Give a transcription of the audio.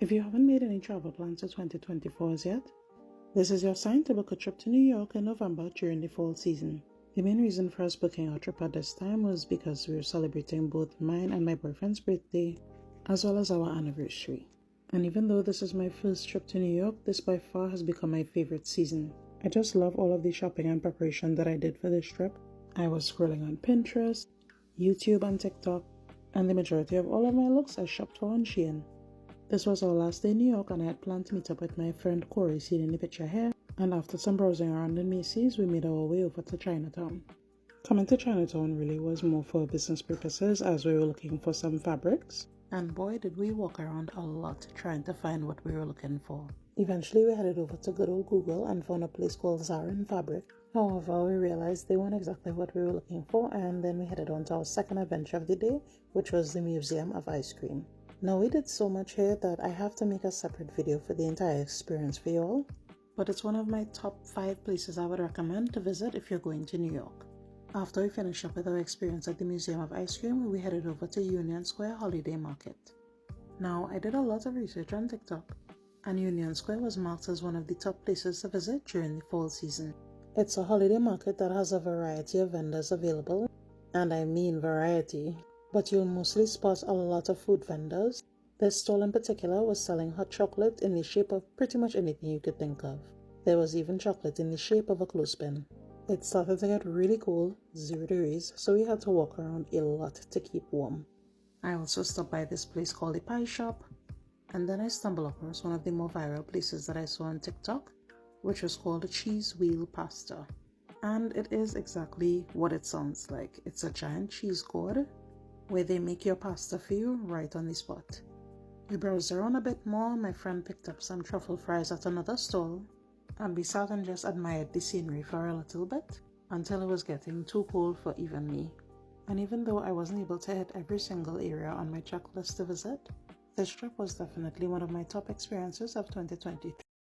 If you haven't made any travel plans for 2024 as yet, this is your sign to book a trip to New York in November during the fall season. The main reason for us booking our trip at this time was because we were celebrating both mine and my boyfriend's birthday, as well as our anniversary. And even though this is my first trip to New York, this by far has become my favorite season. I just love all of the shopping and preparation that I did for this trip. I was scrolling on Pinterest, YouTube and TikTok, and the majority of all of my looks I shopped for on Shein. This was our last day in New York and I had planned to meet up with my friend Corey, seen in the picture here, and after some browsing around in Macy's, we made our way over to Chinatown. Coming to Chinatown really was more for business purposes as we were looking for some fabrics, and boy did we walk around a lot trying to find what we were looking for. Eventually we headed over to good old Google and found a place called Zarin Fabric. However, we realized they weren't exactly what we were looking for, and then we headed on to our second adventure of the day, which was the Museum of Ice Cream. Now we did so much here that I have to make a separate video for the entire experience for you all, but it's one of my top 5 places I would recommend to visit if you're going to New York. After we finished up with our experience at the Museum of Ice Cream, we headed over to Union Square Holiday Market. Now I did a lot of research on TikTok, and Union Square was marked as one of the top places to visit during the fall season. It's a holiday market that has a variety of vendors available, and I mean variety. But you'll mostly spot a lot of food vendors. This stall in particular was selling hot chocolate in the shape of pretty much anything you could think of. There was even chocolate in the shape of a clothespin. It started to get really cold, 0 degrees, so we had to walk around a lot to keep warm. I also stopped by this place called the Pie Shop, and then I stumbled across one of the more viral places that I saw on TikTok, which was called Cheese Wheel Pasta. And it is exactly what it sounds like. It's a giant cheese gourd where they make your pasta for you right on the spot. We browsed around a bit more, my friend picked up some truffle fries at another stall, and we sat and just admired the scenery for a little bit, until it was getting too cold for even me. And even though I wasn't able to hit every single area on my checklist to visit, this trip was definitely one of my top experiences of 2023.